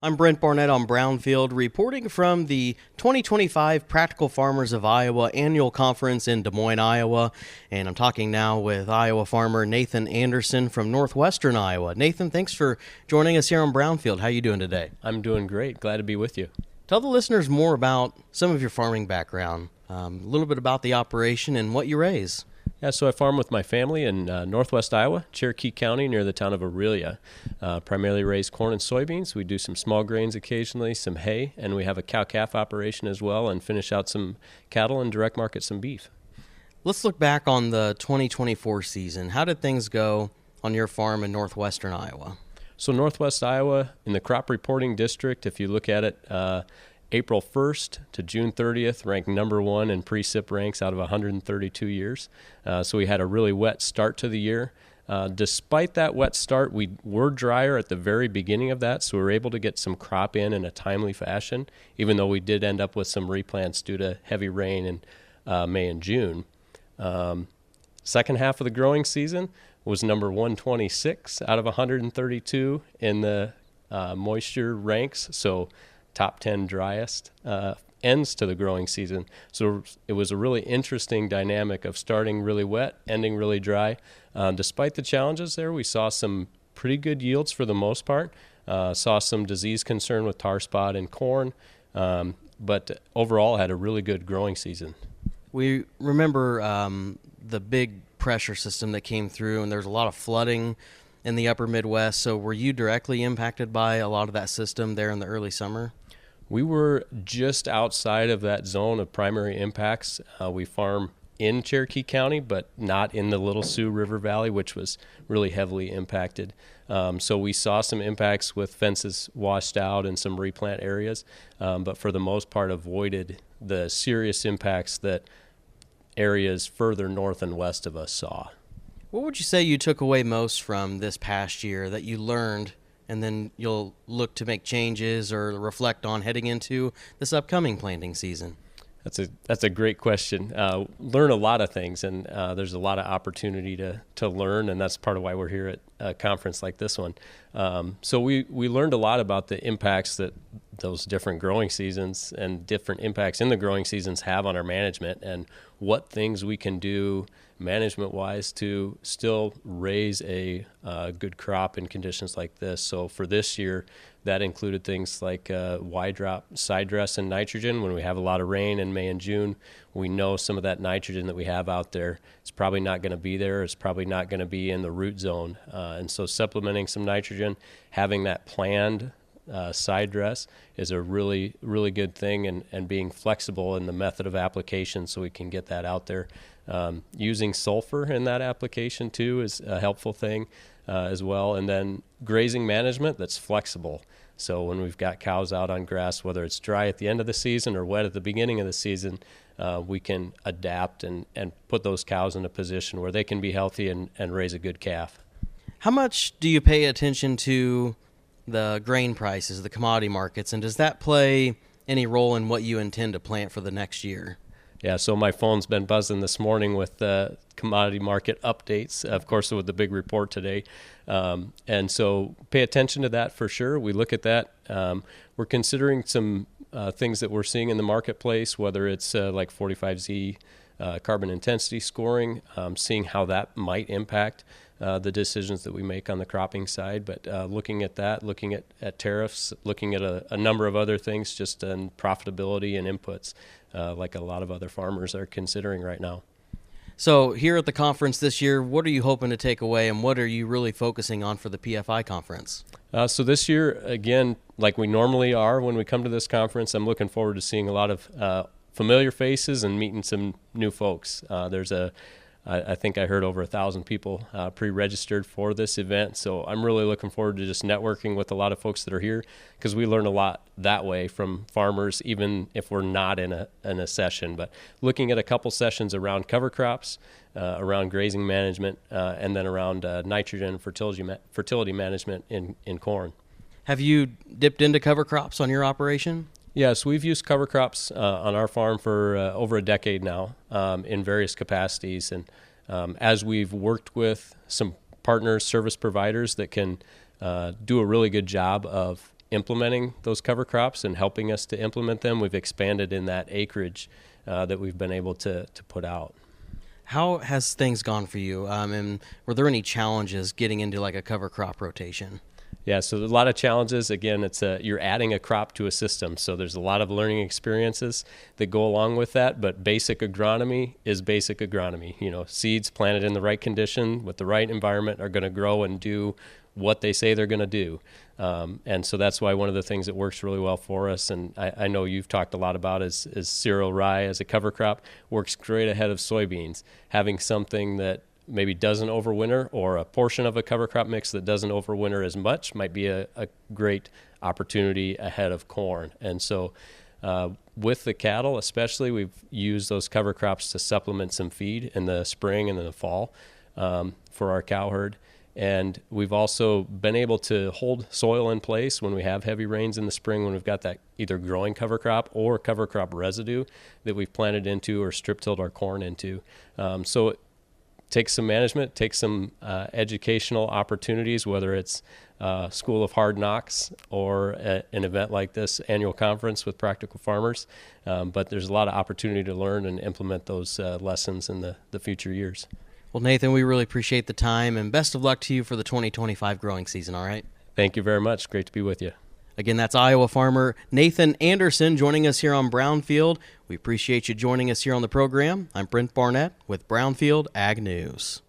I'm Brent Barnett on Brownfield, reporting from the 2025 Practical Farmers of Iowa annual conference in Des Moines, Iowa. And I'm talking now with Iowa farmer Nathan Anderson from northwestern Iowa. Nathan, thanks for joining us here on Brownfield. How are you doing today? I'm doing great. Glad to be with you. Tell the listeners more about some of your farming background, a little bit about the operation and what you raise. Yeah, so I farm with my family in northwest Iowa, Cherokee County, near the town of Aurelia. Primarily raise corn and soybeans. We do some small grains occasionally, some hay, and we have a cow-calf operation as well, and finish out some cattle and direct market some beef. Let's look back on the 2024 season. How did things go on your farm in northwestern Iowa? So northwest Iowa, in the crop reporting district, if you look at it, April 1st to June 30th, ranked number one in precip ranks out of 132 years. So we had a really wet start to the year. Despite that wet start, we were drier at the very beginning of that, so we were able to get some crop in a timely fashion, even though we did end up with some replants due to heavy rain in May and June. Second half of the growing season was number 126 out of 132 in the moisture ranks, so top 10 driest ends to the growing season. So it was a really interesting dynamic of starting really wet, ending really dry. Despite the challenges there, we saw some pretty good yields for the most part. Saw some disease concern with tar spot in corn, but overall had a really good growing season. We remember the big pressure system that came through, and there's a lot of flooding in the upper Midwest. So were you directly impacted by a lot of that system there in the early summer? We were just outside of that zone of primary impacts. We farm in Cherokee County, but not in the Little Sioux River Valley, which was really heavily impacted. So we saw some impacts with fences washed out in some replant areas, but for the most part avoided the serious impacts that areas further north and west of us saw. What would you say you took away most from this past year that you learned and then you'll look to make changes or reflect on heading into this upcoming planting season? That's a great question. Learn a lot of things, and there's a lot of opportunity to learn, and that's part of why we're here at a conference like this one. So we learned a lot about the impacts that those different growing seasons and different impacts in the growing seasons have on our management, and what things we can do management-wise to still raise a good crop in conditions like this. So for this year, that included things like wide drop side dress and nitrogen. When we have a lot of rain in May and June, we know some of that nitrogen that we have out there, it's probably not going to be there. It's probably not going to be in the root zone. And so supplementing some nitrogen, having that planned side dress is a really, really good thing, and being flexible in the method of application so we can get that out there. Using sulfur in that application too is a helpful thing as well. And then grazing management that's flexible. So when we've got cows out on grass, whether it's dry at the end of the season or wet at the beginning of the season, we can adapt and put those cows in a position where they can be healthy and raise a good calf. How much do you pay attention to the grain prices, the commodity markets, and does that play any role in what you intend to plant for the next year? Yeah, so my phone's been buzzing this morning with commodity market updates, of course, with the big report today. And so pay attention to that for sure. We look at that. We're considering some things that we're seeing in the marketplace, whether it's like 45Z carbon intensity scoring, seeing how that might impact the decisions that we make on the cropping side. But looking at that, looking at tariffs, looking at a number of other things just on profitability and inputs, like a lot of other farmers are considering right now. So here at the conference this year, what are you hoping to take away, and what are you really focusing on for the PFI conference? So this year, again, like we normally are when we come to this conference, I'm looking forward to seeing a lot of familiar faces and meeting some new folks. I think I heard over 1,000 people pre-registered for this event. So I'm really looking forward to just networking with a lot of folks that are here, because we learn a lot that way from farmers, even if we're not in a session. But looking at a couple sessions around cover crops, around grazing management, and then around nitrogen and fertility management in corn. Have you dipped into cover crops on your operation? Yes, we've used cover crops on our farm for over a decade now in various capacities. And as we've worked with some partners, service providers that can do a really good job of implementing those cover crops and helping us to implement them, we've expanded in that acreage that we've been able to put out. How has things gone for you? And were there any challenges getting into like a cover crop rotation? Yeah, so there's a lot of challenges. Again, it's you're adding a crop to a system, so there's a lot of learning experiences that go along with that. But basic agronomy is basic agronomy. You know, seeds planted in the right condition with the right environment are going to grow and do what they say they're going to do. And so that's why one of the things that works really well for us, and I know you've talked a lot about, is cereal rye as a cover crop, works great ahead of soybeans. Having something that maybe doesn't overwinter, or a portion of a cover crop mix that doesn't overwinter as much, might be a great opportunity ahead of corn. And so with the cattle especially, we've used those cover crops to supplement some feed in the spring and in the fall for our cow herd. And we've also been able to hold soil in place when we have heavy rains in the spring, when we've got that either growing cover crop or cover crop residue that we've planted into or strip tilled our corn into. So it takes some management, takes some educational opportunities, whether it's School of Hard Knocks or an event like this annual conference with practical farmers. But there's a lot of opportunity to learn and implement those lessons in the future years. Well, Nathan, we really appreciate the time, and best of luck to you for the 2025 growing season, all right? Thank you very much. Great to be with you. Again, that's Iowa farmer Nathan Anderson joining us here on Brownfield. We appreciate you joining us here on the program. I'm Brent Barnett with Brownfield Ag News.